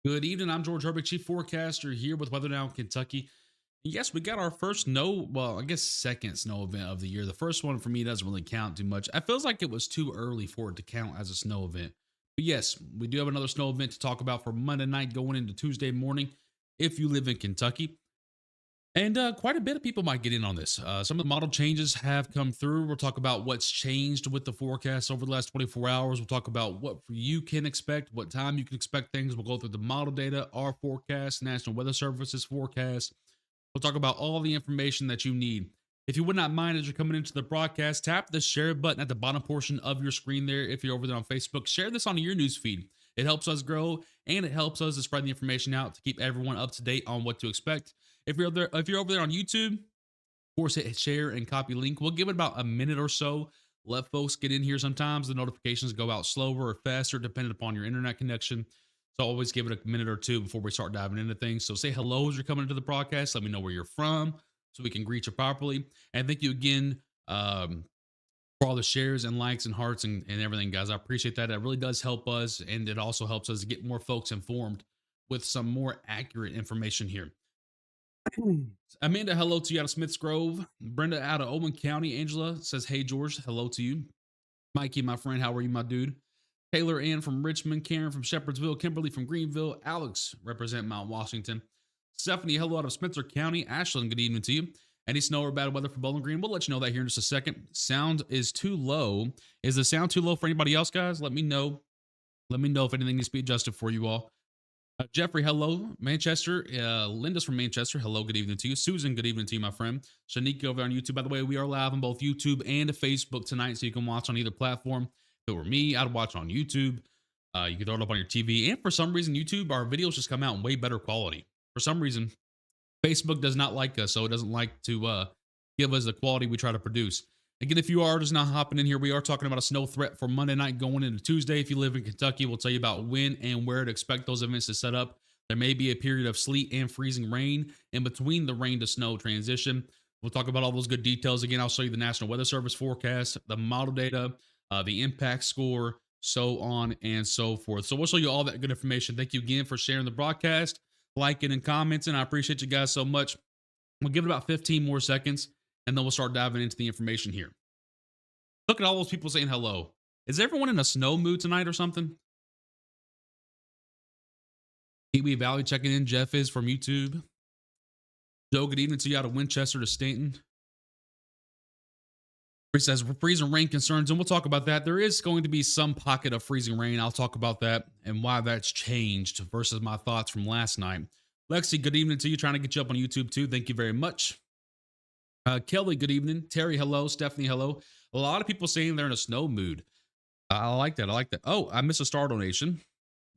Good evening. I'm George Herbig, Chief Forecaster here with Weather Now, Kentucky. Yes, we got our first snow, well, I guess second snow event of the year. The first one for me doesn't really count too much. It feels like it was too early for it to count as a snow event. But yes, we do have another snow event to talk about for Monday night going into Tuesday morning if you live in Kentucky. And quite a bit of people might get in on this. Some of the model changes have come through. We'll talk about what's changed with the forecast over the last 24 hours. We'll talk about what you can expect, what time you can expect things. We'll go through the model data, our forecast, National Weather Service's forecast. We'll talk about all the information that you need. If you would not mind, as you're coming into the broadcast, tap the share button at the bottom portion of your screen there. If you're over there on Facebook, share this on your news feed. It helps us grow and it helps us to spread the information out to keep everyone up to date on what to expect. If you're over there on YouTube, of course, hit share and copy link. We'll give it about a minute or so. Let folks get in here. Sometimes the notifications go out slower or faster, depending upon your internet connection. So always give it a minute or two before we start diving into things. So say hello as you're coming into the broadcast. Let me know where you're from so we can greet you properly. And thank you again for all the shares and likes and hearts and everything, guys. I appreciate that. It really does help us. And it also helps us to get more folks informed with some more accurate information here. Amanda, hello to you out of Smiths Grove. Brenda out of Owen County. Angela says, hey, George, hello to you. Mikey, my friend, how are you, my dude? Taylor Ann from Richmond. Karen from Shepherdsville. Kimberly from Greenville. Alex, represent Mount Washington. Stephanie, hello out of Spencer County. Ashlyn, good evening to you. Any snow or bad weather for Bowling Green? We'll let you know that here in just a second. Sound is too low. Is the sound too low for anybody else, guys? Let me know. Let me know if anything needs to be adjusted for you all. Jeffrey, hello. Manchester. Linda's from Manchester. Hello, good evening to you. Susan, good evening to you, my friend. Shanique over on YouTube. By the way, we are live on both YouTube and Facebook tonight, so you can watch on either platform. If it were me, I'd watch on YouTube. You can throw it up on your TV. And for some reason, YouTube, our videos just come out in way better quality. For some reason, Facebook does not like us, so it doesn't like to give us the quality we try to produce. Again, if you are just now hopping in here, we are talking about a snow threat for Monday night going into Tuesday. If you live in Kentucky, we'll tell you about when and where to expect those events to set up. There may be a period of sleet and freezing rain in between the rain to snow transition. We'll talk about all those good details. Again, I'll show you the National Weather Service forecast, the model data, the impact score, so on and so forth. So we'll show you all that good information. Thank you again for sharing the broadcast, liking and commenting. I appreciate you guys so much. We'll give it about 15 more seconds, and then we'll start diving into the information here. Look at all those people saying hello. Is everyone in a snow mood tonight or something? Kiwi Valley checking in. Jeff is from YouTube. Joe, good evening to you out of Winchester to Stanton. He says freezing rain concerns, and we'll talk about that. There is going to be some pocket of freezing rain. I'll talk about that and why that's changed versus my thoughts from last night. Lexi, good evening to you. Trying to get you up on YouTube too. Thank you very much. Kelly, good evening. Terry, hello. Stephanie, hello. A lot of people saying they're in a snow mood. I like that. I like that. Oh, I missed a star donation.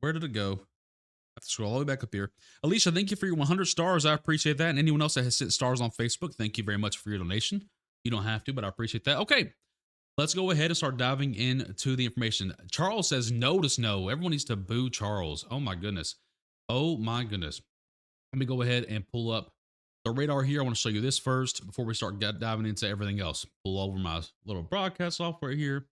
Where did it go? I have to scroll all the way back up here. Alicia, thank you for your 100 stars. I appreciate that. And anyone else that has sent stars on Facebook, thank you very much for your donation. You don't have to, but I appreciate that. Okay, let's go ahead and start diving into the information. Charles says no to snow. Everyone needs to boo Charles. Oh my goodness. Oh my goodness. Let me go ahead and pull up the radar here. I want to show you this first before we start diving into everything else. Pull over my little broadcast software here,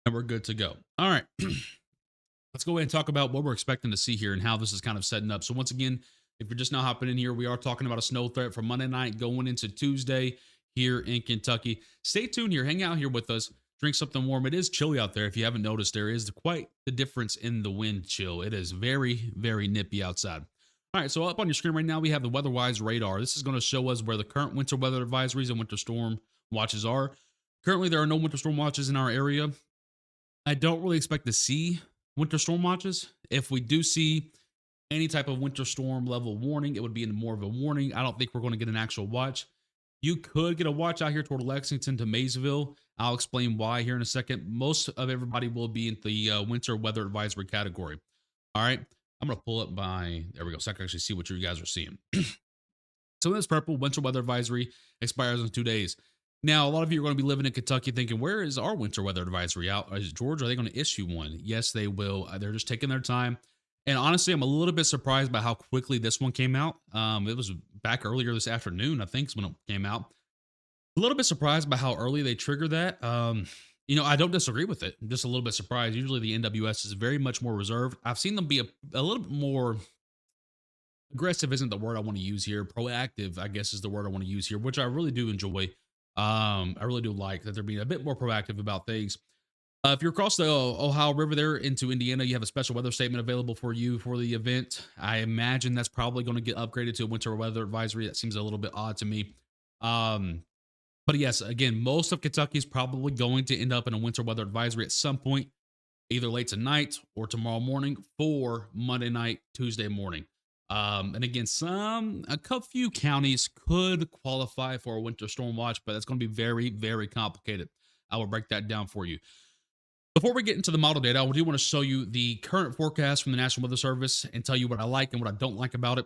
and we're good to go. All right. Let's go ahead and talk about what we're expecting to see here and how this is kind of setting up. So once again, if you're just now hopping in here, we are talking about a snow threat for Monday night going into Tuesday here in Kentucky. Stay tuned here. Hang out here with us. Drink something warm. It is chilly out there. If you haven't noticed, there is quite the difference in the wind chill. It is very, very nippy outside. All right, so up on your screen right now, we have the WeatherWise radar. This is going to show us where the current winter weather advisories and winter storm watches are. Currently, there are no winter storm watches in our area. I don't really expect to see winter storm watches. If we do see any type of winter storm level warning, it would be in more of a warning. I don't think we're going to get an actual watch. You could get a watch out here toward Lexington to Maysville. I'll explain why here in a second. Most of everybody will be in the winter weather advisory category. All right. I'm going to pull up there we go. So I can actually see what you guys are seeing. So this purple winter weather advisory expires in 2 days. Now, a lot of you are going to be living in Kentucky thinking, where is our winter weather advisory out? Is George, are they going to issue one? Yes, they will. They're just taking their time. And honestly, I'm a little bit surprised by how quickly this one came out. It was back earlier this afternoon, I think, is when it came out. A little bit surprised by how early they trigger that. I don't disagree with it. I'm just a little bit surprised. Usually the NWS is very much more reserved. I've seen them be a little bit more Aggressive isn't the word I want to use here. Proactive, I guess, is the word I want to use here, which I really do enjoy. I really do like that they're being a bit more proactive about things. If you're across the Ohio River there into Indiana, you have a special weather statement available for you for the event. I imagine that's probably going to get upgraded to a winter weather advisory. That seems a little bit odd to me. Um, but yes, again, most of Kentucky is probably going to end up in a winter weather advisory at some point, either late tonight or tomorrow morning for Monday night, Tuesday morning. And again, few counties could qualify for a winter storm watch, but that's going to be very, very complicated. I will break that down for you. Before we get into the model data, I do want to show you the current forecast from the National Weather Service and tell you what I like and what I don't like about it.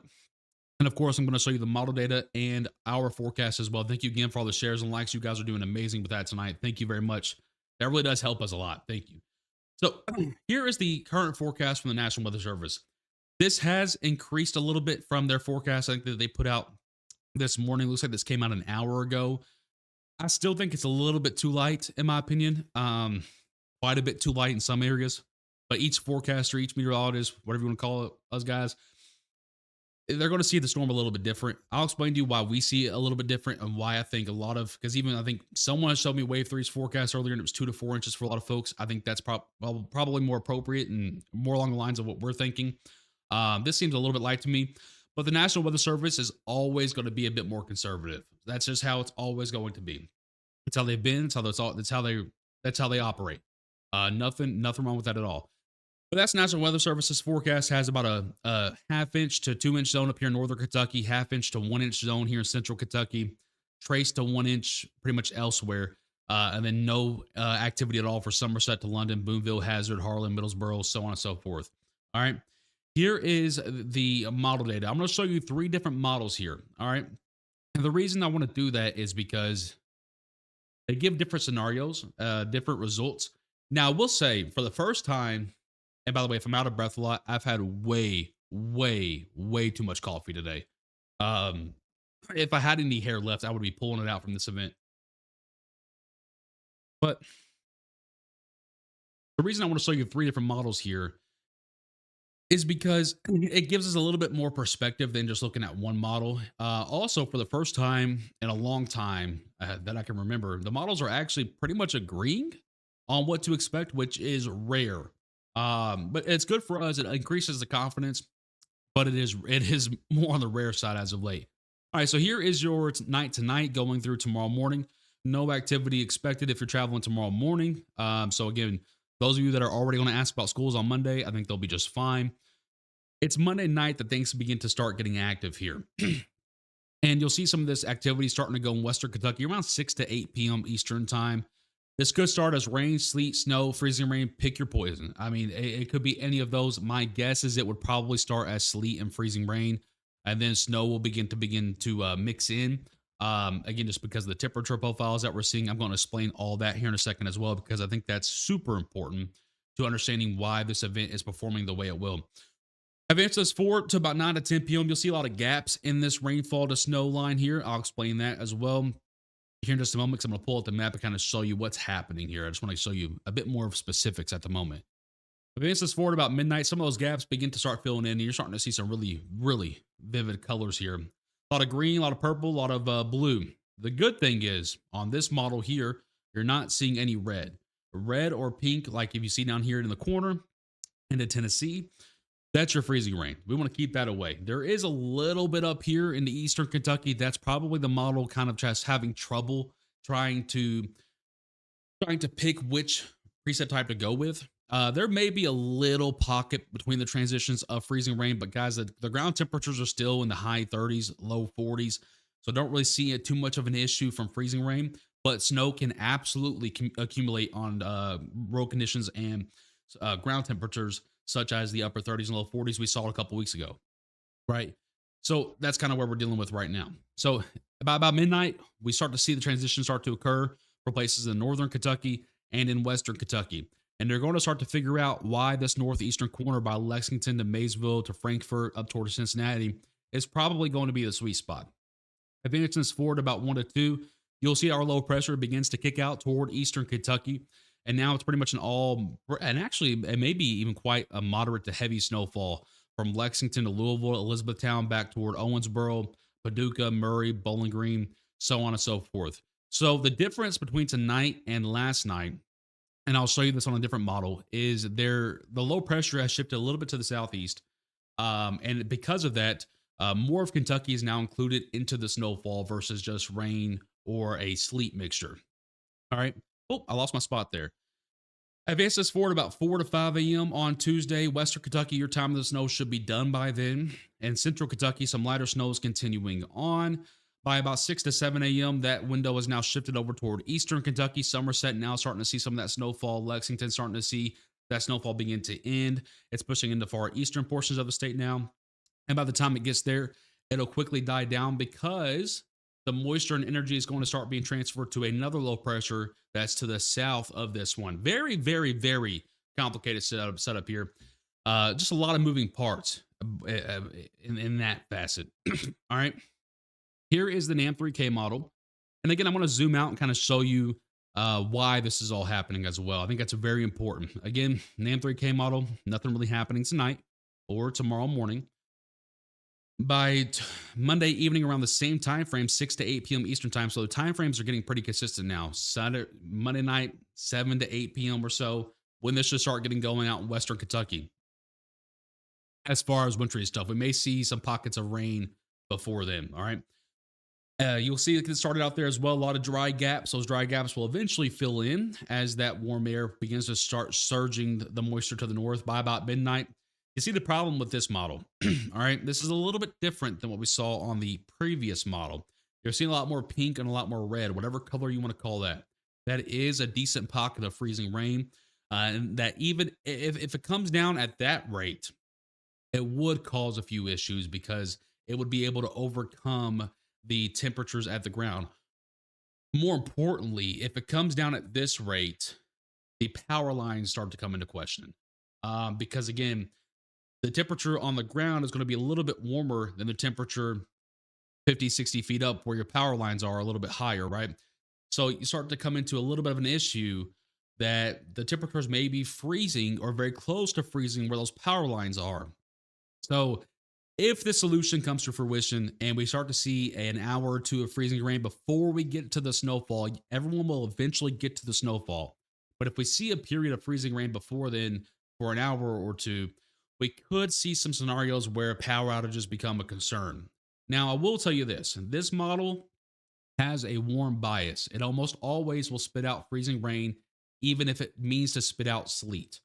And of course, I'm going to show you the model data and our forecast as well. Thank you again for all the shares and likes. You guys are doing amazing with that tonight. Thank you very much. That really does help us a lot. Thank you. So here is the current forecast from the National Weather Service. This has increased a little bit from their forecast, I think, that they put out this morning. Looks like this came out an hour ago. I still think it's a little bit too light, in my opinion. Quite a bit too light in some areas. But each forecaster, each meteorologist, whatever you want to call it, us guys, they're going to see the storm a little bit different. I'll explain to you why we see it a little bit different and why I think a lot of, because even I think someone showed me Wave 3's forecast earlier and it was 2 to 4 inches for a lot of folks. I think that's probably more appropriate and more along the lines of what we're thinking. This seems a little bit light to me, but the National Weather Service is always going to be a bit more conservative. That's just how it's always going to be. It's how they've been. That's how they operate. Nothing wrong with that at all. But that's National Weather Service's forecast has about a half-inch to 2-inch zone up here in northern Kentucky, half-inch to 1-inch zone here in central Kentucky, trace to 1-inch pretty much elsewhere, and then no activity at all for Somerset to London, Boonville, Hazard, Harlan, Middlesboro, so on and so forth. All right. Here is the model data. I'm going to show you 3 different models here. All right. And the reason I want to do that is because they give different scenarios, different results. Now, I will say for the first time, and by the way, if I'm out of breath a lot, I've had way, way, way too much coffee today. If I had any hair left, I would be pulling it out from this event. But the reason I want to show you 3 different models here is because it gives us a little bit more perspective than just looking at one model. Also, for the first time in a long time that I can remember, the models are actually pretty much agreeing on what to expect, which is rare. But it's good for us. It increases the confidence, but it is more on the rare side as of late. All right, so here is your night tonight going through tomorrow morning. No activity expected if you're traveling tomorrow morning. So again, those of you that are already going to ask about schools on Monday, I think they'll be just fine. It's Monday night that things begin to start getting active here. And you'll see some of this activity starting to go in Western Kentucky around 6 to 8 p.m. Eastern time. This could start as rain, sleet, snow, freezing rain. Pick your poison. I mean, it could be any of those. My guess is it would probably start as sleet and freezing rain, and then snow will begin to mix in. Again, just because of the temperature profiles that we're seeing. I'm going to explain all that here in a second as well, because I think that's super important to understanding why this event is performing the way it will. Advances forward to about 9 to 10 p.m. You'll see a lot of gaps in this rainfall to snow line here. I'll explain that as well here in just a moment, because I'm going to pull up the map and kind of show you what's happening here. I just want to show you a bit more of specifics at the moment. Advances forward about midnight. Some of those gaps begin to start filling in, and you're starting to see some really, really vivid colors here. A lot of green, a lot of purple, a lot of blue. The good thing is, on this model here, you're not seeing any red. Red or pink, like if you see down here in the corner into Tennessee, that's your freezing rain. We want to keep that away. There is a little bit up here in the Eastern Kentucky. That's probably the model kind of just having trouble trying to pick which preset type to go with. There may be a little pocket between the transitions of freezing rain, but guys, the ground temperatures are still in the high 30s, low 40s. So don't really see it too much of an issue from freezing rain, but snow can absolutely accumulate on road conditions and ground temperatures, such as the upper 30s and low 40s we saw a couple weeks ago, right? So that's kind of where we're dealing with right now. So about midnight, we start to see the transition start to occur for places in northern Kentucky and in western Kentucky. And they're going to start to figure out why this northeastern corner by Lexington to Maysville to Frankfort up toward Cincinnati is probably going to be the sweet spot. Advances forward about 1 to 2, you'll see our low pressure begins to kick out toward eastern Kentucky. And now it's pretty much and actually, it may be even quite a moderate to heavy snowfall from Lexington to Louisville, Elizabethtown, back toward Owensboro, Paducah, Murray, Bowling Green, so on and so forth. So the difference between tonight and last night, and I'll show you this on a different model, is the low pressure has shifted a little bit to the southeast. And because of that, more of Kentucky is now included into the snowfall versus just rain or a sleet mixture. All right. Oh, I lost my spot there. Advance this forward about 4 to 5 a.m. on Tuesday. Western Kentucky, your time of the snow should be done by then. And Central Kentucky, some lighter snow is continuing on. By about 6 to 7 a.m., that window is now shifted over toward Eastern Kentucky. Somerset now starting to see some of that snowfall. Lexington starting to see that snowfall begin to end. It's pushing into far eastern portions of the state now. And by the time it gets there, it'll quickly die down because the moisture and energy is going to start being transferred to another low pressure that's to the south of this one. Very, very, very complicated setup here. Just a lot of moving parts in that facet. All right. Here is the NAM 3K model. And again, I want to zoom out and kind of show you why this is all happening as well. I think that's very important. Again, NAM 3K model, nothing really happening tonight or tomorrow morning. By Monday evening around the same time frame, 6 to 8 p.m. Eastern time. So the time frames are getting pretty consistent now. Saturday, Monday night, 7 to 8 p.m. or so, when this should start getting going out in Western Kentucky. As far as wintry stuff, we may see some pockets of rain before then. All right. You'll see it started out there as well. A lot of dry gaps. Those dry gaps will eventually fill in as that warm air begins to start surging the moisture to the north by about midnight. You see the problem with this model. All right. This is a little bit different than what we saw on the previous model. You're seeing a lot more pink and a lot more red, whatever color you want to call that. That is a decent pocket of freezing rain. And that even if it comes down at that rate, it would cause a few issues because it would be able to overcome the temperatures at the ground. More importantly, if it comes down at this rate, the power lines start to come into question. Because again, the temperature on the ground is going to be a little bit warmer than the temperature 50, 60 feet up where your power lines are a little bit higher, right? So you start to come into a little bit of an issue that the temperatures may be freezing or very close to freezing where those power lines are. So if this solution comes to fruition and we start to see an hour or two of freezing rain before we get to the snowfall, everyone will eventually get to the snowfall. But if we see a period of freezing rain before then for an hour or two, we could see some scenarios where power outages become a concern. Now, I will tell you this model has a warm bias. It almost always will spit out freezing rain, even if it means to spit out sleet.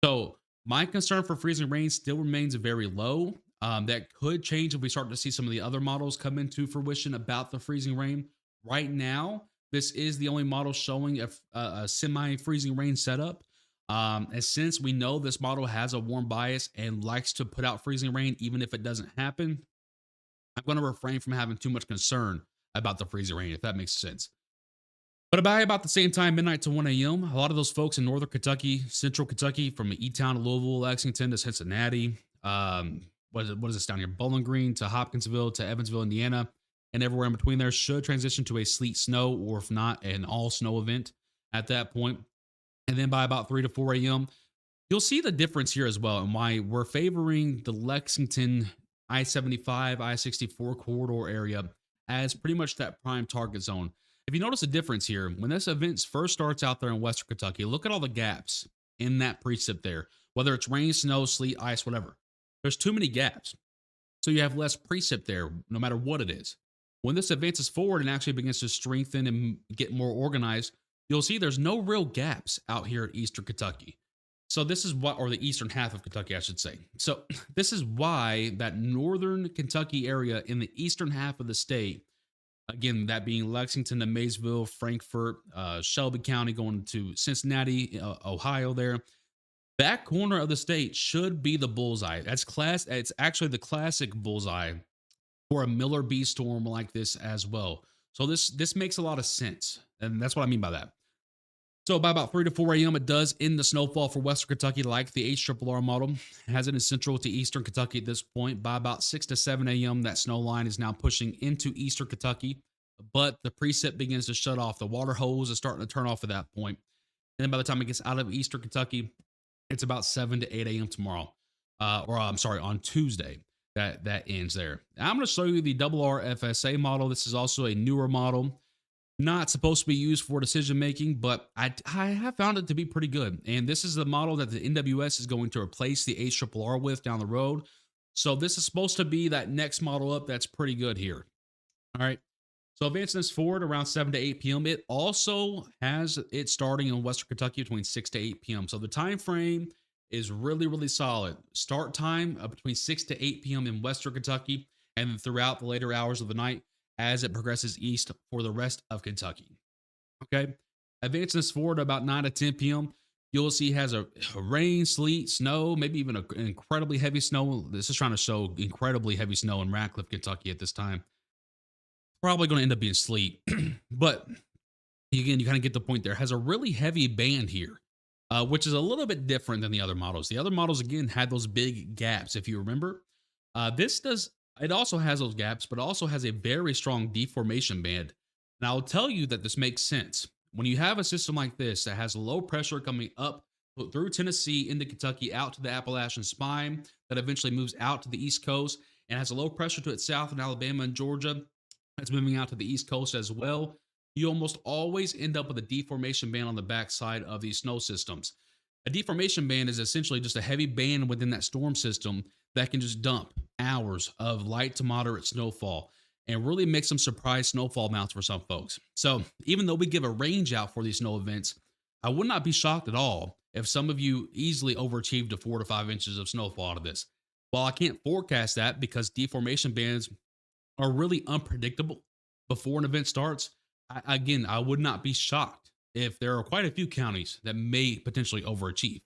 So my concern for freezing rain still remains very low. That could change if we start to see some of the other models come into fruition about the freezing rain. Right now, this is the only model showing a semi-freezing rain setup. And since we know this model has a warm bias and likes to put out freezing rain, even if it doesn't happen, I'm going to refrain from having too much concern about the freezing rain, if that makes sense. But by about the same time, midnight to 1 a.m., a lot of those folks in northern Kentucky, central Kentucky, from E-Town to Louisville, Lexington to Cincinnati, what is this down here? Bowling Green to Hopkinsville to Evansville, Indiana, and everywhere in between there should transition to a sleet snow, or if not, an all snow event at that point. And then by about 3 to 4 a.m., you'll see the difference here as well and why we're favoring the Lexington I-75, I-64 corridor area as pretty much that prime target zone. If you notice a difference here, when this event first starts out there in Western Kentucky, look at all the gaps in that precip there, whether it's rain, snow, sleet, ice, whatever. There's too many gaps. So you have less precip there, no matter what it is. When this advances forward and actually begins to strengthen and get more organized, you'll see there's no real gaps out here at Eastern Kentucky. So this is what, or the eastern half of Kentucky, I should say. So this is why that northern Kentucky area in the eastern half of the state, again, that being Lexington to Maysville, Frankfort, Shelby County, going to Cincinnati, Ohio there, that corner of the state should be the bullseye. It's actually the classic bullseye for a Miller B storm like this as well. So this makes a lot of sense. And that's what I mean by that. So by about 3 to 4 a.m., it does end the snowfall for Western Kentucky like the HRRR model. It has it in central to eastern Kentucky at this point. By about 6 to 7 a.m., that snow line is now pushing into eastern Kentucky. But the precip begins to shut off. The water hose is starting to turn off at that point. And then by the time it gets out of eastern Kentucky, it's about 7 to 8 a.m. tomorrow. or I'm sorry, on Tuesday. That ends there. I'm going to show you the RRFSA model. This is also a newer model, not supposed to be used for decision making, but I have found it to be pretty good. And this is the model that the NWS is going to replace the HRRR with down the road. So this is supposed to be that next model up that's pretty good here. All right. So advancing this forward around 7 to 8 p.m. It also has it starting in Western Kentucky between 6 to 8 p.m. So the time frame is really, really solid. Start time between 6 to 8 p.m. in Western Kentucky, and then throughout the later hours of the night as it progresses east for the rest of Kentucky. Okay. Advancing this forward about 9 to 10 p.m., you'll see has a rain, sleet, snow, maybe even an incredibly heavy snow. This is trying to show incredibly heavy snow in Radcliffe, Kentucky at this time. Probably going to end up being sleet, but again, you kind of get the point there. Has a really heavy band here, which is a little bit different than the other models. The other models, again, had those big gaps, if you remember. This does, it also has those gaps, but also has a very strong deformation band. And I'll tell you that this makes sense. When you have a system like this that has low pressure coming up through Tennessee into Kentucky out to the Appalachian spine that eventually moves out to the East Coast and has a low pressure to its south in Alabama and Georgia, that's moving out to the East Coast as well, you almost always end up with a deformation band on the backside of these snow systems. A deformation band is essentially just a heavy band within that storm system that can just dump hours of light to moderate snowfall and really make some surprise snowfall amounts for some folks. So even though we give a range out for these snow events, I would not be shocked at all if some of you easily overachieved to 4 to 5 inches of snowfall out of this. While I can't forecast that because deformation bands are really unpredictable before an event starts, I would not be shocked if there are quite a few counties that may potentially overachieve.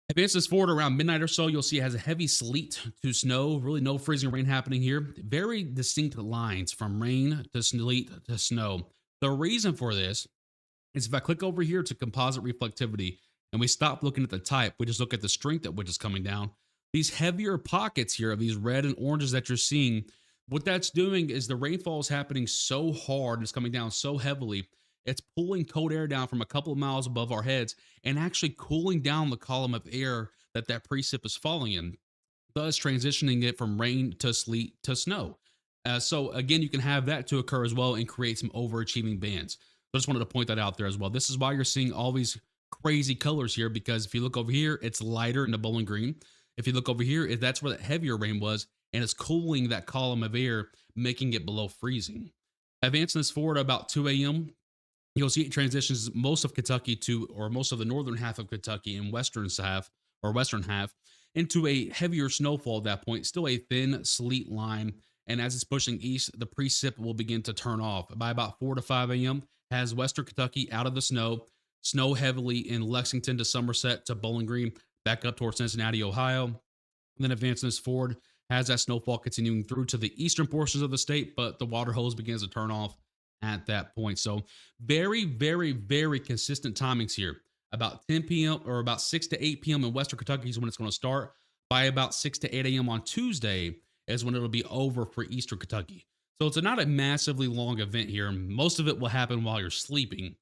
Advance this forward around midnight or so, you'll see it has a heavy sleet to snow, really no freezing rain happening here. Very distinct lines from rain to sleet to snow. The reason for this is if I click over here to composite reflectivity and we stop looking at the type, we just look at the strength at which it's coming down. These heavier pockets here of these red and oranges that you're seeing, what that's doing is the rainfall is happening so hard and it's coming down so heavily, it's pulling cold air down from a couple of miles above our heads and actually cooling down the column of air that precip is falling in, thus transitioning it from rain to sleet to snow. So again, you can have that to occur as well and create some overachieving bands. I just wanted to point that out there as well. This is why you're seeing all these crazy colors here, because if you look over here, it's lighter in the Bowling Green. If you look over here, that's where that heavier rain was, and it's cooling that column of air, making it below freezing. Advancing this forward about 2 a.m., you'll see it transitions most of Kentucky to, or most of the northern half of Kentucky and western half into a heavier snowfall at that point, still a thin sleet line. And as it's pushing east, the precip will begin to turn off. By about 4 to 5 a.m., has western Kentucky out of the snow heavily in Lexington to Somerset to Bowling Green, back up towards Cincinnati, Ohio. And then advancing this forward, has that snowfall continuing through to the eastern portions of the state, but the water hose begins to turn off at that point. So very, very, very consistent timings here. About 10 p.m. or about 6 to 8 p.m. in Western Kentucky is when it's going to start. By about 6 to 8 a.m. on Tuesday is when it'll be over for Eastern Kentucky. So it's not a massively long event here. Most of it will happen while you're sleeping.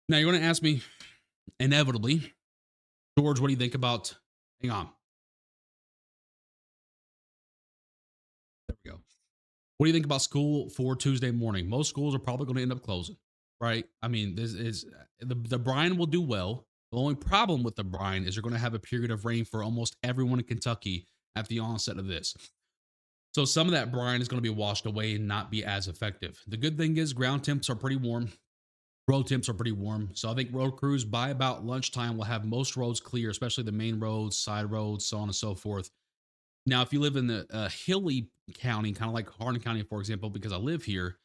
Now you're going to ask me, inevitably, George, what do you think about, hang on. There we go. What do you think about school for Tuesday morning? Most schools are probably going to end up closing, right? I mean, this is the brine will do well. The only problem with the brine is you're going to have a period of rain for almost everyone in Kentucky at the onset of this. So some of that brine is going to be washed away and not be as effective. The good thing is ground temps are pretty warm. Road temps are pretty warm. So I think road crews by about lunchtime will have most roads clear, especially the main roads, side roads, so on and so forth. Now, if you live in the hilly county, kind of like Hardin County, for example, because I live here,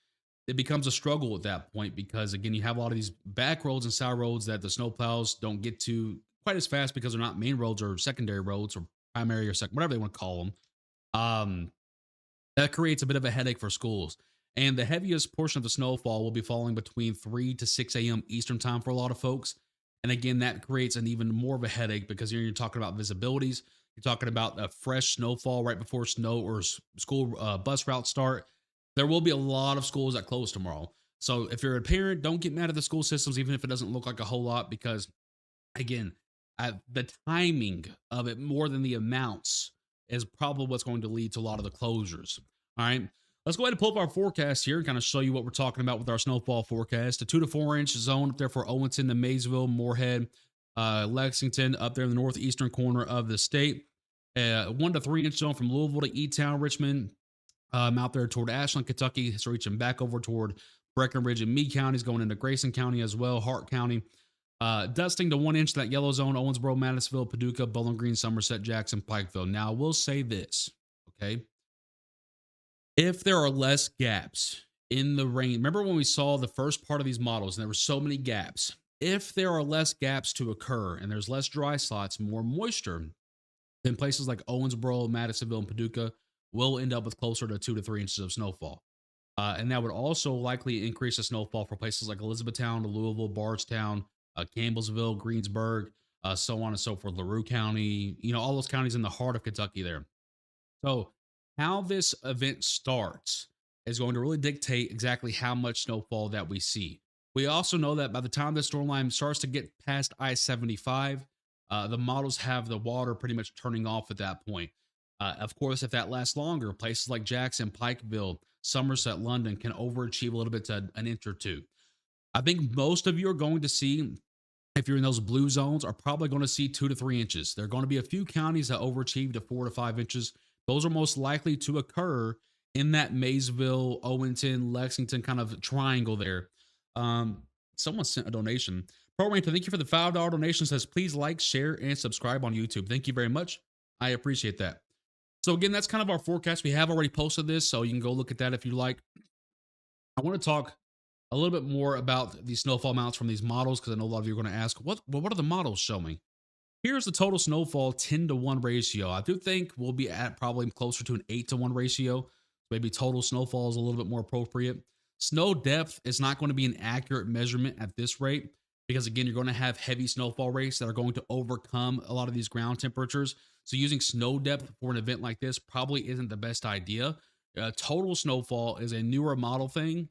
it becomes a struggle at that point because, again, you have a lot of these back roads and side roads that the snowplows don't get to quite as fast because they're not main roads or secondary roads or primary or second, whatever they want to call them. That creates a bit of a headache for schools. And the heaviest portion of the snowfall will be falling between 3 to 6 a.m. Eastern time for a lot of folks. And again, that creates an even more of a headache because you're talking about visibilities. You're talking about a fresh snowfall right before snow or school bus routes start. There will be a lot of schools that close tomorrow. So if you're a parent, don't get mad at the school systems, even if it doesn't look like a whole lot, because again, The timing of it more than the amounts is probably what's going to lead to a lot of the closures. All right. Let's go ahead and pull up our forecast here and kind of show you what we're talking about with our snowfall forecast. A 2 to 4 inch zone up there for Owenton to Maysville, Moorhead, Lexington, up there in the northeastern corner of the state. 1 to 3 inch zone from Louisville to E-Town, Richmond, out there toward Ashland, Kentucky. It's reaching back over toward Breckenridge and Meade counties, going into Grayson County as well, Hart County. Dusting to 1 inch, that yellow zone, Owensboro, Madisonville, Paducah, Bowling Green, Somerset, Jackson, Pikeville. Now, I will say this, okay? If there are less gaps in the rain, remember when we saw the first part of these models and there were so many gaps? If there are less gaps to occur and there's less dry slots, more moisture, then places like Owensboro, Madisonville, and Paducah will end up with closer to 2 to 3 inches of snowfall. And that would also likely increase the snowfall for places like Elizabethtown, Louisville, Bardstown, Campbellsville, Greensburg, so on and so forth, LaRue County, all those counties in the heart of Kentucky there. So, how this event starts is going to really dictate exactly how much snowfall that we see. We also know that by the time the storm line starts to get past I-75, the models have the water pretty much turning off at that point. Of course, if that lasts longer, places like Jackson, Pikeville, Somerset, London can overachieve a little bit to an inch or two. I think most of you are going to see, if you're in those blue zones, are probably going to see 2 to 3 inches. There are going to be a few counties that overachieve to 4 to 5 inches. Those are most likely to occur in that Maysville, Owenton, Lexington kind of triangle there. Someone sent a donation. Pro Ranger, thank you for the $5 donation. Says, please like, share, and subscribe on YouTube. Thank you very much. I appreciate that. So again, that's kind of our forecast. We have already posted this, so you can go look at that if you like. I want to talk a little bit more about the snowfall amounts from these models because I know a lot of you are going to ask, what are the models showing? Here's the total snowfall 10-to-1 ratio. I do think we'll be at probably closer to an 8-to-1 ratio. Maybe total snowfall is a little bit more appropriate. Snow depth is not going to be an accurate measurement at this rate because, again, you're going to have heavy snowfall rates that are going to overcome a lot of these ground temperatures. So using snow depth for an event like this probably isn't the best idea. Total snowfall is a newer model thing.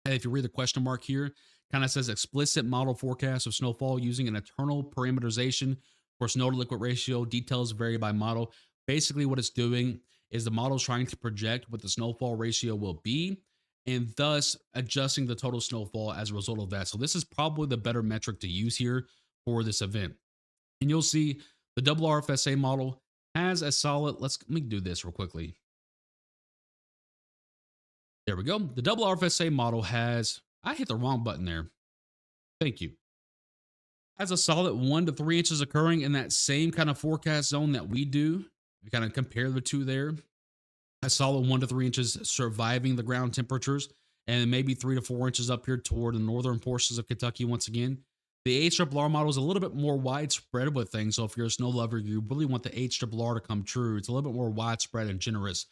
And if you read the question mark here, kind of says explicit model forecast of snowfall using an internal parameterization for snow to liquid ratio. Details vary by model. Basically, what it's doing is the model is trying to project what the snowfall ratio will be and thus adjusting the total snowfall as a result of that. So this is probably the better metric to use here for this event. And you'll see the double RFSA model has a solid, let me do this real quickly. There we go. The double RFSA model has, I hit the wrong button there. Thank you. Has a solid 1 to 3 inches occurring in that same kind of forecast zone that we do. We kind of compare the two there. A solid 1 to 3 inches surviving the ground temperatures, and maybe 3 to 4 inches up here toward the northern portions of Kentucky once again. The HRRR model is a little bit more widespread with things. So if you're a snow lover, you really want the HRRR to come true. It's a little bit more widespread and generous.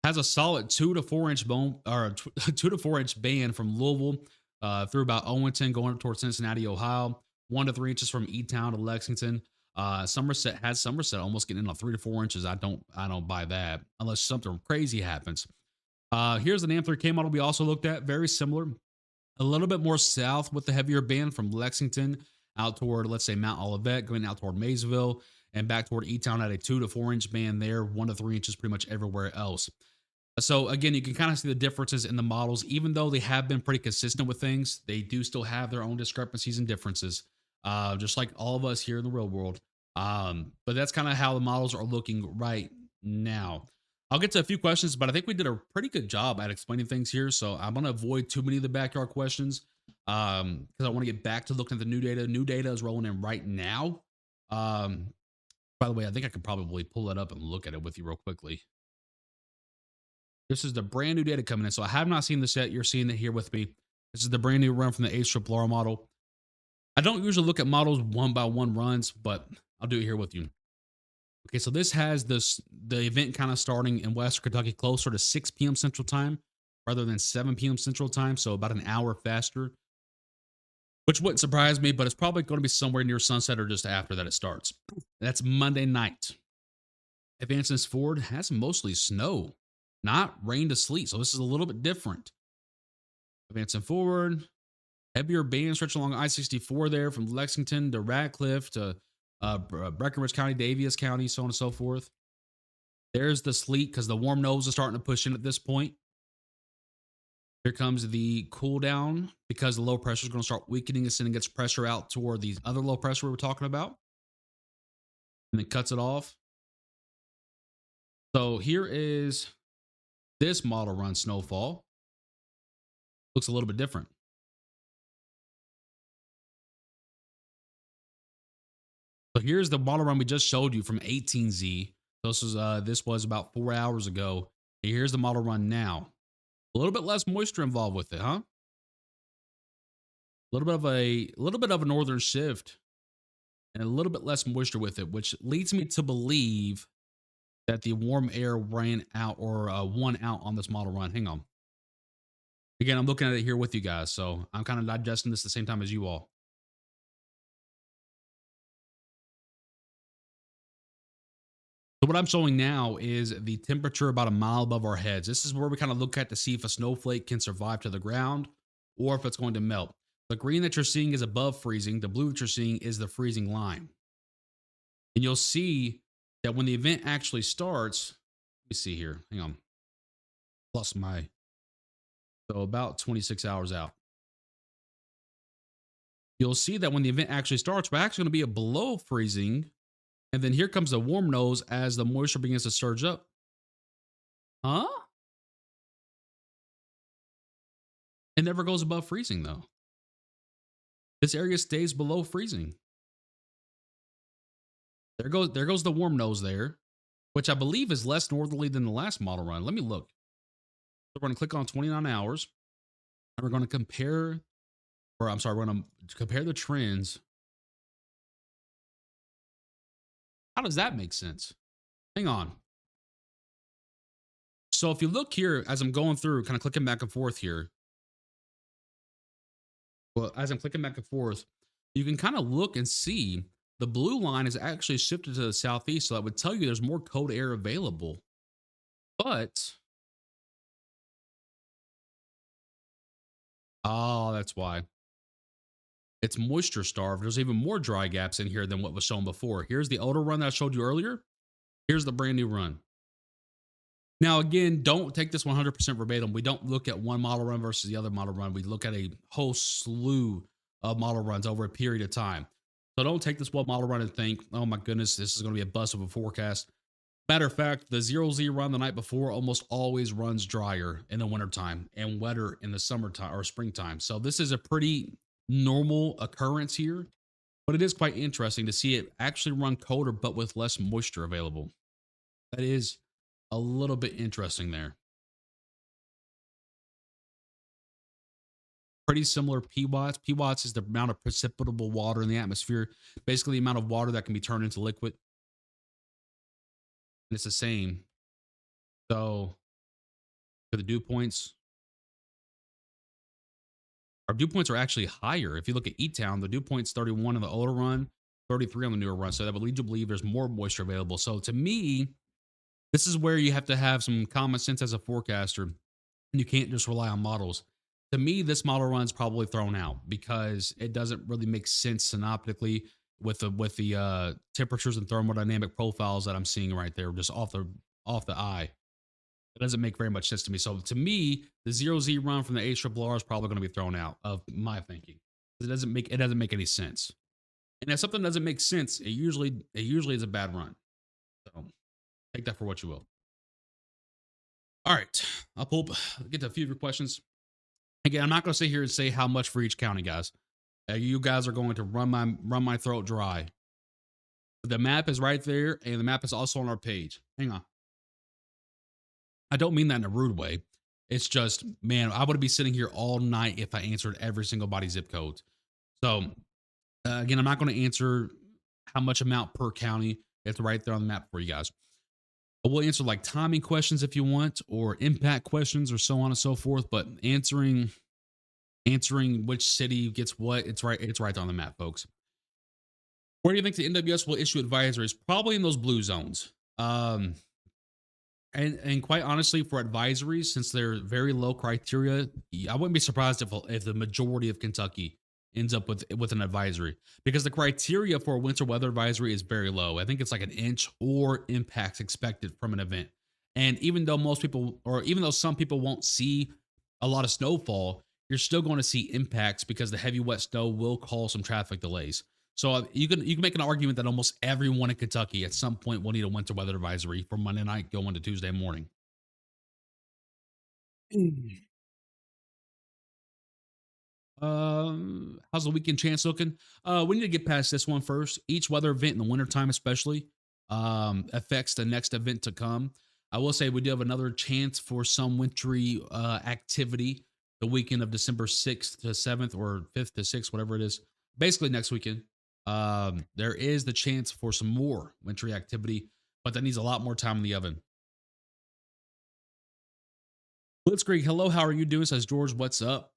Has a solid 2 to 4 inch bone or 2 to 4 inch band from Louisville through about Owenton, going up towards Cincinnati, Ohio. 1 to 3 inches from E-Town to Lexington. Somerset almost getting in on 3 to 4 inches. I don't buy that unless something crazy happens. Here's the NAM3K model we also looked at. Very similar. A little bit more south with the heavier band from Lexington out toward, let's say, Mount Olivet, going out toward Maysville and back toward E-Town at a 2 to 4 inch band there. 1 to 3 inches pretty much everywhere else. So again, you can kind of see the differences in the models. Even though they have been pretty consistent with things, they do still have their own discrepancies and differences, just like all of us here in the real world. But that's kind of how the models are looking right now. I'll get to a few questions, but I think we did a pretty good job at explaining things here. So I'm going to avoid too many of the backyard questions because I want to get back to looking at the new data. New data is rolling in right now. By the way, I think I could probably pull that up and look at it with you real quickly. This is the brand new data coming in. So I have not seen this yet. You're seeing it here with me. This is the brand new run from the HRRR model. I don't usually look at models one by one runs, but I'll do it here with you. Okay, so this has the event kind of starting in Western Kentucky closer to 6 p.m. Central Time rather than 7 p.m. Central Time, so about an hour faster, which wouldn't surprise me, but it's probably going to be somewhere near sunset or just after that it starts. That's Monday night. Advancing forward has mostly snow, not rain to sleet, so this is a little bit different. Advancing forward, heavier band stretch along I-64 there from Lexington to Radcliffe to Breckenridge County, Daviess County, so on and so forth. There's the sleet because the warm nose is starting to push in at this point. Here comes the cool down because the low pressure is going to start weakening and sending its pressure out toward these other low pressure we were talking about. And then cuts it off. So here is this model run Snowfall. Looks a little bit different. So here's the model run we just showed you from 18Z. This was about 4 hours ago. And here's the model run now. A little bit less moisture involved with it, huh? A little bit of a northern shift and a little bit less moisture with it, which leads me to believe that the warm air ran out or won out on this model run. Hang on. Again, I'm looking at it here with you guys, so I'm kind of digesting this at the same time as you all. So what I'm showing now is the temperature about a mile above our heads. This is where we kind of look at to see if a snowflake can survive to the ground or if it's going to melt. The green that you're seeing is above freezing. The blue that you're seeing is the freezing line. And you'll see that when the event actually starts, let me see here. Hang on. So about 26 hours out. You'll see that when the event actually starts, we're actually going to be below freezing. And then here comes the warm nose as the moisture begins to surge up. Huh? It never goes above freezing, though. This area stays below freezing. There goes the warm nose there, which I believe is less northerly than the last model run. Let me look. So we're going to click on 29 hours, and we're going to compare, we're going to compare the trends. How does that make sense? Hang on. So if you look here, as I'm going through, kind of clicking back and forth here. Well, as I'm clicking back and forth, you can kind of look and see the blue line is actually shifted to the southeast. So that would tell you there's more cold air available. But, oh, that's why. It's moisture starved. There's even more dry gaps in here than what was shown before. Here's the older run that I showed you earlier. Here's the brand new run. Now, again, don't take this 100% verbatim. We don't look at one model run versus the other model run. We look at a whole slew of model runs over a period of time. So don't take this one model run and think, oh my goodness, this is going to be a bust of a forecast. Matter of fact, the 0Z run the night before almost always runs drier in the wintertime and wetter in the summertime or springtime. So this is a pretty normal occurrence here, but it is quite interesting to see it actually run colder, but with less moisture available. That is a little bit interesting there. Pretty similar PWatts. PWatts is the amount of precipitable water in the atmosphere, basically the amount of water that can be turned into liquid. And it's the same. So for the dew points, our dew points are actually higher. If you look at E-Town, the dew point's 31 on the older run, 33 on the newer run. So that would lead you to believe there's more moisture available. So to me, this is where you have to have some common sense as a forecaster, and you can't just rely on models. To me, this model run's probably thrown out because it doesn't really make sense synoptically with the temperatures and thermodynamic profiles that I'm seeing right there, just off the eye. It doesn't make very much sense to me. So to me, the 0Z run from the HRRR is probably going to be thrown out of my thinking. It doesn't make any sense. And if something doesn't make sense, it usually is a bad run. So take that for what you will. All right, I'll get to a few of your questions. Again, I'm not going to sit here and say how much for each county, guys. You guys are going to run my throat dry. The map is right there, and the map is also on our page. Hang on. I don't mean that in a rude way. It's just, man, I would be sitting here all night if I answered every single body's zip code. So, again, I'm not going to answer how much amount per county. It's right there on the map for you guys. But we'll answer like timing questions if you want, or impact questions, or so on and so forth. But answering which city gets what, it's right there on the map, folks. Where do you think the NWS will issue advisories? Probably in those blue zones. And quite honestly, for advisories, since they're very low criteria, I wouldn't be surprised if the majority of Kentucky ends up with an advisory because the criteria for a winter weather advisory is very low. I think it's like an inch or impacts expected from an event. And even though most people, or even though some people won't see a lot of snowfall, you're still going to see impacts because the heavy wet snow will cause some traffic delays. So you can make an argument that almost everyone in Kentucky at some point will need a winter weather advisory from Monday night going to Tuesday morning. How's the weekend chance looking? We need to get past this one first. Each weather event in the wintertime, especially, affects the next event to come. I will say we do have another chance for some wintry activity the weekend of December 6th to 7th or 5th to 6th, whatever it is. Basically, next weekend. There is the chance for some more wintry activity, but that needs a lot more time in the oven. Blitzkrieg, hello, how are you doing? Says George, what's up?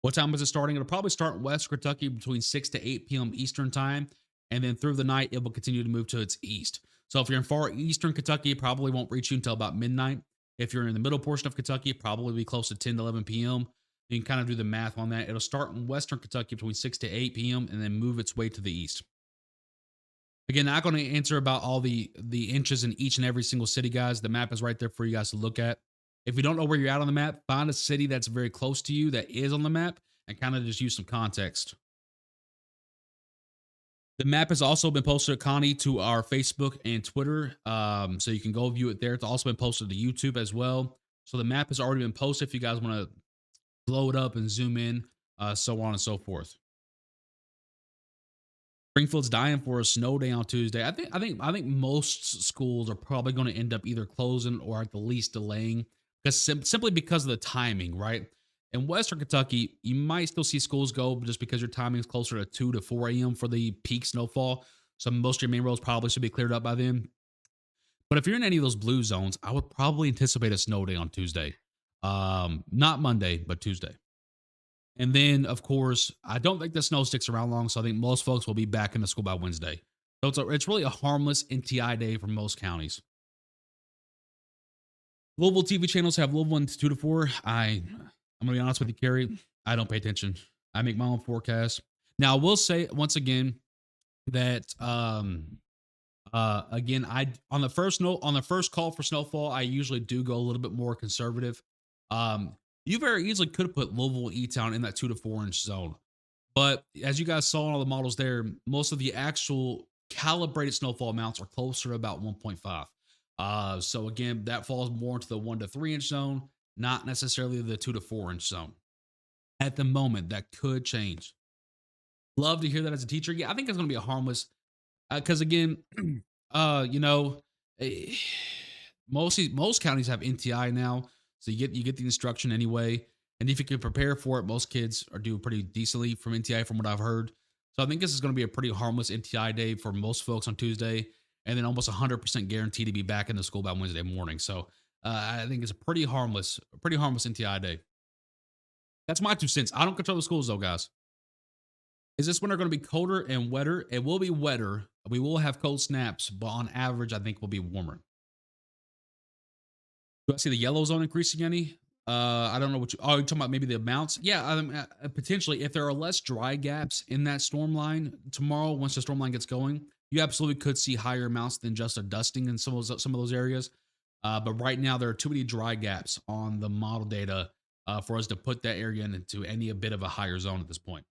What time is it starting? It'll probably start in West Kentucky between 6 to 8 p.m. Eastern time. And then through the night, it will continue to move to its east. So if you're in far eastern Kentucky, it probably won't reach you until about midnight. If you're in the middle portion of Kentucky, it probably be close to 10 to 11 p.m. You can kind of do the math on that. It'll start in Western Kentucky between 6 to 8 p.m. and then move its way to the east. Again, not going to answer about all the inches in each and every single city, guys. The map is right there for you guys to look at. If you don't know where you're at on the map, find a city that's very close to you that is on the map and kind of just use some context. The map has also been posted, Connie, to our Facebook and Twitter. So you can go view it there. It's also been posted to YouTube as well. So the map has already been posted if you guys want to blow it up and zoom in, so on and so forth. Springfield's dying for a snow day on Tuesday. I think most schools are probably going to end up either closing or at the least delaying because simply because of the timing, right? In Western Kentucky, you might still see schools go just because your timing is closer to 2 to 4 a.m. for the peak snowfall. So most of your main roads probably should be cleared up by then. But if you're in any of those blue zones, I would probably anticipate a snow day on Tuesday. Not Monday, but Tuesday. And then, of course, I don't think the snow sticks around long, so I think most folks will be back in the school by Wednesday. So it's really a harmless NTI day for most counties. Louisville TV channels have Louisville in 2 to 4. I'm gonna be honest with you, Carrie. I don't pay attention. I make my own forecast. Now, I will say once again that again, I on the first call for snowfall, I usually do go a little bit more conservative. You very easily could have put Louisville E Town in that 2 to 4 inch zone. But as you guys saw in all the models there, most of the actual calibrated snowfall amounts are closer to about 1.5. So again, that falls more into the 1 to 3 inch zone, not necessarily the 2 to 4 inch zone. At the moment, that could change. Love to hear that as a teacher. Yeah, I think it's going to be a harmless, because again, you know, eh, most counties have NTI now, so you get the instruction anyway. And if you can prepare for it, most kids are doing pretty decently from NTI, from what I've heard. So I think this is going to be a pretty harmless NTI day for most folks on Tuesday, and then almost 100% guaranteed to be back in the school by Wednesday morning. So I think it's a pretty harmless NTI day. That's my 2 cents. I don't control the schools though, guys. Is this winter going to be colder and wetter? It will be wetter. We will have cold snaps, but on average, I think we'll be warmer. Do I see the yellow zone increasing any? I don't know what you. Oh, you're talking about maybe the amounts? Yeah, potentially. If there are less dry gaps in that storm line tomorrow, once the storm line gets going, you absolutely could see higher amounts than just a dusting in some of those areas. But right now, there are too many dry gaps on the model data for us to put that area into any a bit of a higher zone at this point.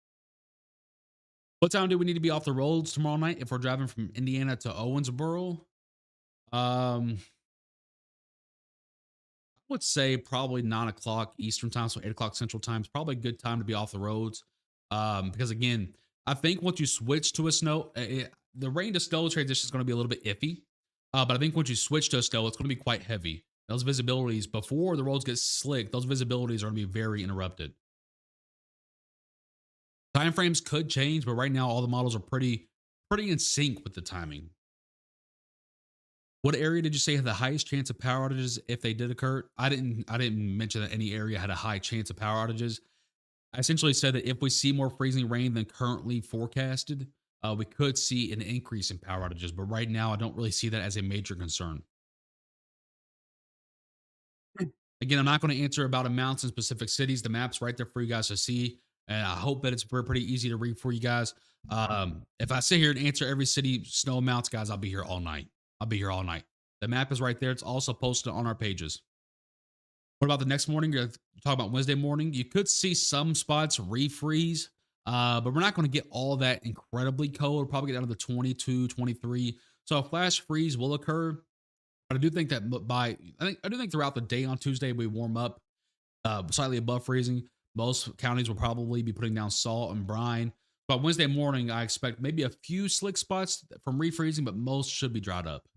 What time do we need to be off the roads tomorrow night if we're driving from Indiana to Owensboro? I would say probably 9 o'clock Eastern time, so 8 o'clock Central time is probably a good time to be off the roads. Because again, I think once you switch to a snow, the rain to snow transition is going to be a little bit iffy. But I think once you switch to a snow, it's going to be quite heavy. Those visibilities before the roads get slick, those visibilities are going to be very interrupted. Timeframes could change, but right now all the models are pretty in sync with the timing. What area did you say had the highest chance of power outages if they did occur? I didn't mention that any area had a high chance of power outages. I essentially said that if we see more freezing rain than currently forecasted, we could see an increase in power outages. But right now, I don't really see that as a major concern. Again, I'm not going to answer about amounts in specific cities. The map's right there for you guys to see. and I hope that it's pretty easy to read for you guys. If I sit here and answer every city snow amounts, guys, I'll be here all night. I'll be here all night. The map is right there. It's also posted on our pages. What about the next morning? You're talking about Wednesday morning. You could see some spots refreeze, but we're not going to get all that incredibly cold. We'll probably get down to the 22, 23. So a flash freeze will occur. But I do think that I do think throughout the day on Tuesday we warm up slightly above freezing. Most counties will probably be putting down salt and brine. But Wednesday morning, I expect maybe a few slick spots from refreezing, but most should be dried up.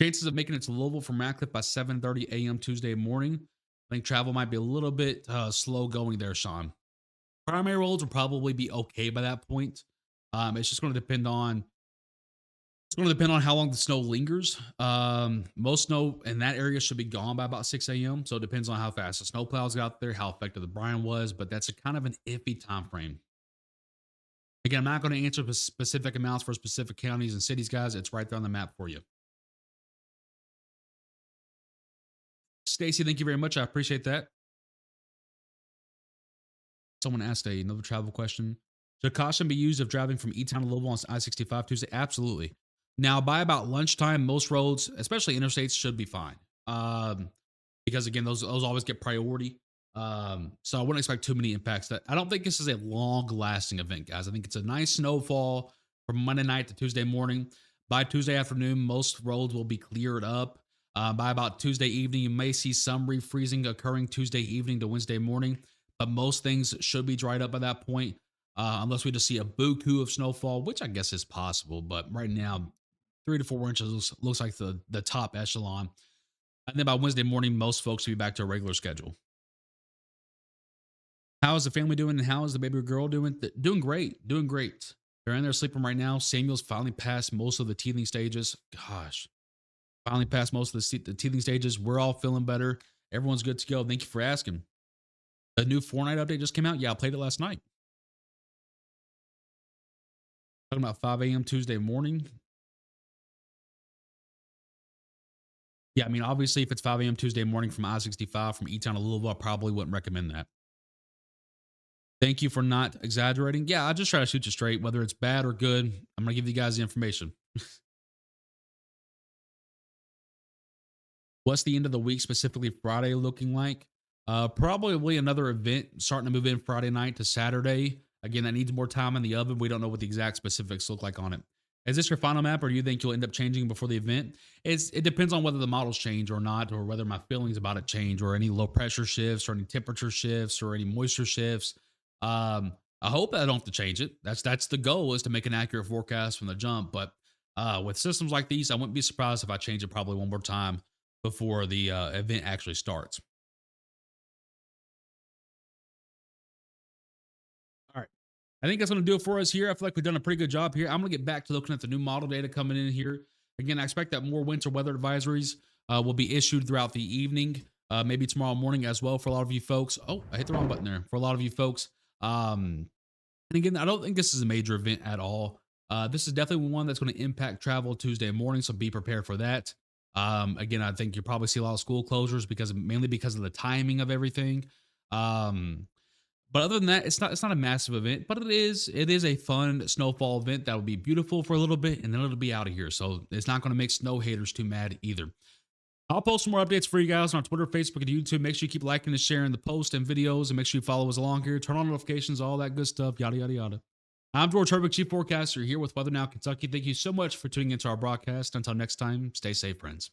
Chances of making it to Louisville from Radcliffe by 7:30 a.m. Tuesday morning. I think travel might be a little bit slow going there, Sean. Primary roads will probably be okay by that point. It's just going to depend on how long the snow lingers. Most snow in that area should be gone by about 6 a.m. So it depends on how fast the snow plows got there, how effective the brine was, but that's a kind of an iffy time frame. Again, I'm not going to answer specific amounts for specific counties and cities, guys. It's right there on the map for you. Stacy, thank you very much. I appreciate that. Someone asked another travel question. Should caution be used if driving from E-Town to Louisville on I-65 Tuesday? Absolutely. Now, by about lunchtime, most roads, especially interstates, should be fine. Because again, those always get priority. So I wouldn't expect too many impacts. That I don't think this is a long-lasting event, guys. I think it's a nice snowfall from Monday night to Tuesday morning. By Tuesday afternoon, most roads will be cleared up. By about Tuesday evening, you may see some refreezing occurring Tuesday evening to Wednesday morning, but most things should be dried up by that point, unless we just see a buku of snowfall, which I guess is possible. But right now, 3 to 4 inches looks like the top echelon. And then by Wednesday morning, most folks will be back to a regular schedule. How is the family doing, and how is the baby girl doing? Doing great, doing great. They're in there sleeping right now. Samuel's finally passed most of the teething stages. Gosh, finally passed most of the teething stages. We're all feeling better. Everyone's good to go. Thank you for asking. The new Fortnite update just came out. Yeah, I played it last night. Talking about 5 a.m. Tuesday morning. Yeah, I mean, obviously, if it's 5 a.m. Tuesday morning from I-65 from E-Town to Louisville, I probably wouldn't recommend that. Thank you for not exaggerating. Yeah, I just try to shoot you straight, whether it's bad or good. I'm going to give you guys the information. What's the end of the week, specifically Friday, looking like? Probably another event starting to move in Friday night to Saturday. Again, that needs more time in the oven. We don't know what the exact specifics look like on it. Is this your final map, or do you think you'll end up changing before the event? It depends on whether the models change or not, or whether my feelings about it change, or any low pressure shifts, or any temperature shifts, or any moisture shifts. I hope I don't have to change it. That's the goal, is to make an accurate forecast from the jump. But with systems like these, I wouldn't be surprised if I change it probably one more time before the event actually starts. All right. I think that's going to do it for us here. I feel like we've done a pretty good job here. I'm going to get back to looking at the new model data coming in here. Again, I expect that more winter weather advisories will be issued throughout the evening, maybe tomorrow morning as well for a lot of you folks. Oh, I hit the wrong button there. For a lot of you folks. And again, I don't think this is a major event at all. This is definitely one that's going to impact travel Tuesday morning, so be prepared for that. Again, I think you'll probably see a lot of school closures mainly because of the timing of everything. But other than that, it's not a massive event, but it is a fun snowfall event that will be beautiful for a little bit, and then it'll be out of here. So it's not going to make snow haters too mad either. I'll post some more updates for you guys on Twitter, Facebook, and YouTube. Make sure you keep liking and sharing the post and videos, and make sure you follow us along here. Turn on notifications, all that good stuff, yada, yada, yada. I'm George Herbig, Chief Forecaster, here with Weather Now Kentucky. Thank you so much for tuning into our broadcast. Until next time, stay safe, friends.